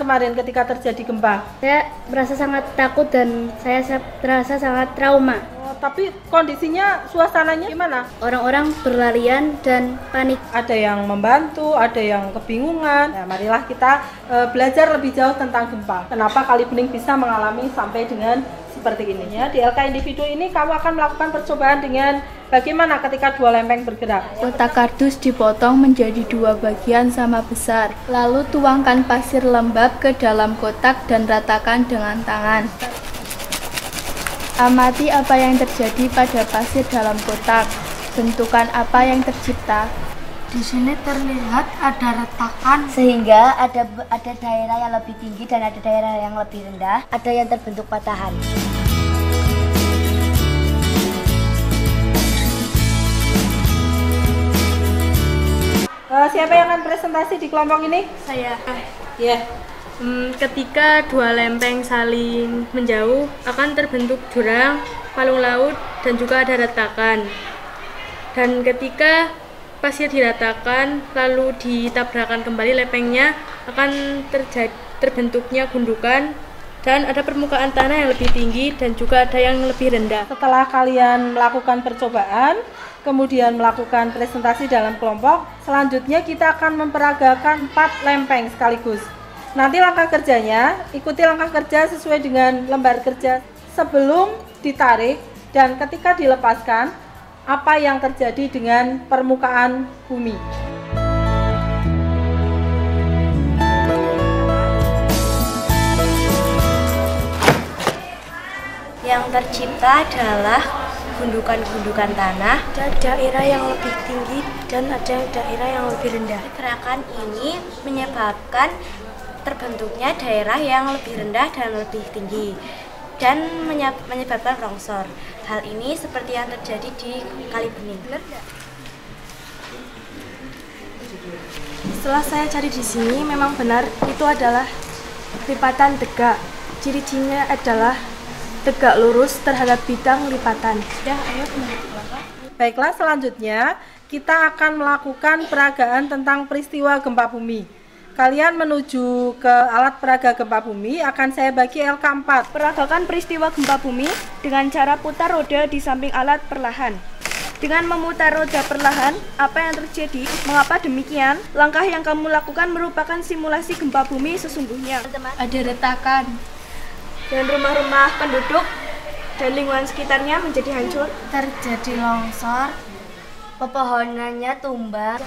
kemarin ketika terjadi gempa? Saya merasa sangat takut dan saya merasa sangat trauma. Tapi kondisinya, suasananya gimana? Orang-orang berlarian dan panik. Ada yang membantu, ada yang kebingungan. Nah, marilah kita belajar lebih jauh tentang gempa. Kenapa Kali Bening bisa mengalami sampai dengan seperti ini ya. Di LK individu ini kamu akan melakukan percobaan dengan bagaimana ketika dua lempeng bergerak. Kotak kardus dipotong menjadi dua bagian sama besar. Lalu tuangkan pasir lembab ke dalam kotak dan ratakan dengan tangan. Amati apa yang terjadi pada pasir dalam kotak. Bentukan apa yang tercipta. Di sini terlihat ada retakan sehingga ada daerah yang lebih tinggi dan ada daerah yang lebih rendah, ada yang terbentuk patahan. Siapa yang akan presentasi di kelompok ini? Saya. Ya. Ketika dua lempeng saling menjauh akan terbentuk jurang, palung laut, dan juga ada retakan. Dan ketika pasir diratakan lalu ditabrakkan kembali lempengnya, akan terbentuknya gundukan dan ada permukaan tanah yang lebih tinggi dan juga ada yang lebih rendah. Setelah kalian melakukan percobaan, kemudian melakukan presentasi dalam kelompok, selanjutnya kita akan memperagakan 4 lempeng sekaligus. Nanti langkah kerjanya, ikuti langkah kerja sesuai dengan lembar kerja sebelum ditarik dan ketika dilepaskan, apa yang terjadi dengan permukaan bumi. Yang tercipta adalah gundukan-gundukan tanah, ada daerah yang lebih tinggi dan ada daerah yang lebih rendah. Gerakan ini menyebabkan terbentuknya daerah yang lebih rendah dan lebih tinggi dan menyebabkan longsor. Hal ini seperti yang terjadi di Kali Bening. Setelah saya cari di sini, memang benar itu adalah lipatan tegak. Ciri-cirinya adalah tegak lurus terhadap bidang lipatan. Baiklah, selanjutnya kita akan melakukan peragaan tentang peristiwa gempa bumi. Kalian menuju ke alat peraga gempa bumi, akan saya bagi LK4. Peragakan peristiwa gempa bumi dengan cara putar roda di samping alat perlahan. Dengan memutar roda perlahan, apa yang terjadi? Mengapa demikian? Langkah yang kamu lakukan merupakan simulasi gempa bumi sesungguhnya. Ada retakan. Dan rumah-rumah penduduk dan lingkungan sekitarnya menjadi hancur. Terjadi longsor, pepohonannya tumbang.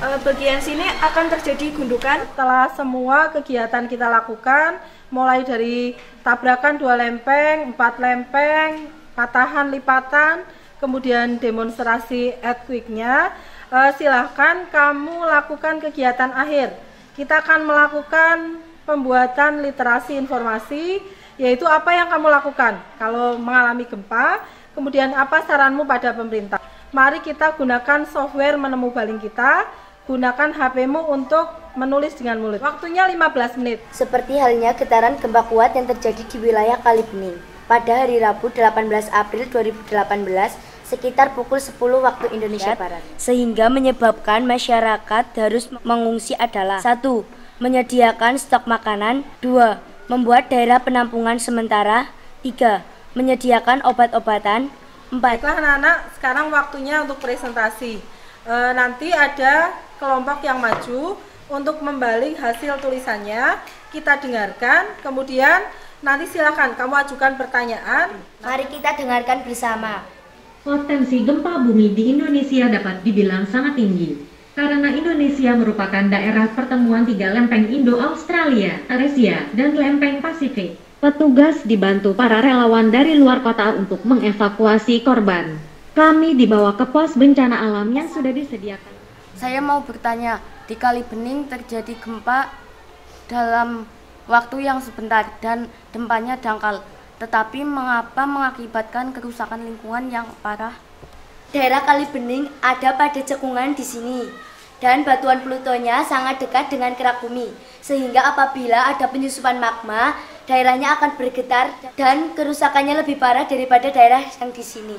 Bagian sini akan terjadi gundukan. Setelah semua kegiatan kita lakukan, mulai dari tabrakan 2 lempeng, 4 lempeng, patahan lipatan, kemudian demonstrasi earthquake-nya, silahkan kamu lakukan kegiatan akhir. Kita akan melakukan pembuatan literasi informasi, yaitu apa yang kamu lakukan kalau mengalami gempa, kemudian apa saranmu pada pemerintah. Mari kita gunakan software menemu baling kita, gunakan HP-mu untuk menulis dengan mulut. Waktunya 15 menit. Seperti halnya getaran gempa kuat yang terjadi di wilayah Kali Bening pada hari Rabu 18 April 2018 sekitar pukul 10 waktu Indonesia Barat. Sehingga menyebabkan masyarakat harus mengungsi adalah 1. Menyediakan stok makanan. 2. Membuat daerah penampungan sementara. 3. Menyediakan obat-obatan. 4. Baiklah anak-anak, sekarang waktunya untuk presentasi. Nanti ada kelompok yang maju untuk membaling hasil tulisannya, kita dengarkan, kemudian nanti silakan kamu ajukan pertanyaan. Mari kita dengarkan bersama. Potensi gempa bumi di Indonesia dapat dibilang sangat tinggi, karena Indonesia merupakan daerah pertemuan 3 lempeng Indo-Australia, Asia, dan lempeng Pasifik. Petugas dibantu para relawan dari luar kota untuk mengevakuasi korban. Kami dibawa ke pos bencana alam yang sudah disediakan. Saya mau bertanya, di Kali Bening terjadi gempa dalam waktu yang sebentar dan gempanya dangkal. Tetapi mengapa mengakibatkan kerusakan lingkungan yang parah? Daerah Kali Bening ada pada cekungan di sini. Dan batuan Plutonya sangat dekat dengan kerak bumi. Sehingga apabila ada penyusupan magma, daerahnya akan bergetar dan kerusakannya lebih parah daripada daerah yang di sini.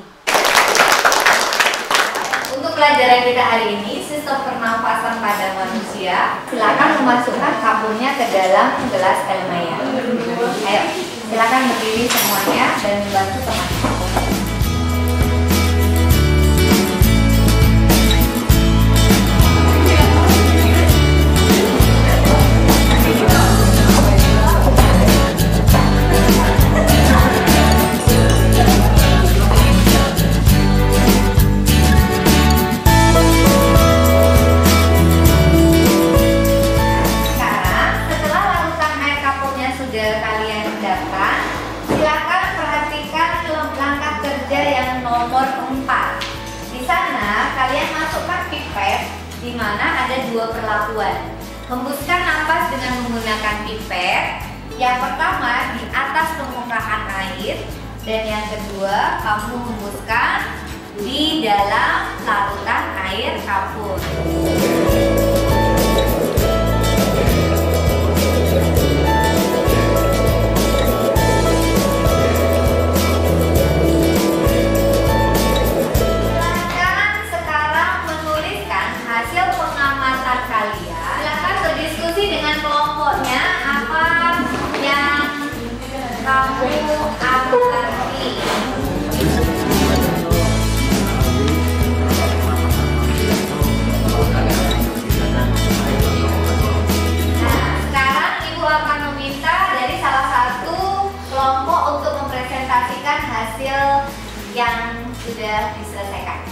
Untuk pelajaran kita hari ini, sistem pernafasan pada manusia. Silakan memasukkan kapurnya ke dalam gelas elmaya. Ayo, silakan berdiri semuanya dan membantu teman-teman. Di mana ada dua perlakuan. Hembuskan napas dengan menggunakan pipet. Yang pertama di atas permukaan air, dan yang kedua kamu hembuskan di dalam larutan air kapur. Yang sudah diselesaikan.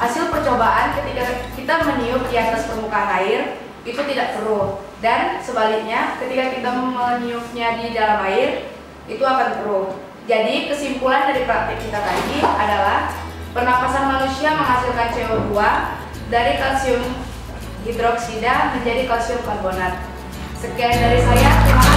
Hasil percobaan ketika kita meniup di atas permukaan air itu tidak keruh, dan sebaliknya ketika kita meniupnya di dalam air itu akan keruh. Jadi kesimpulan dari praktik kita tadi adalah pernapasan manusia menghasilkan CO2 dari kalsium hidroksida menjadi kalsium karbonat. Sekian dari saya. Terima kasih.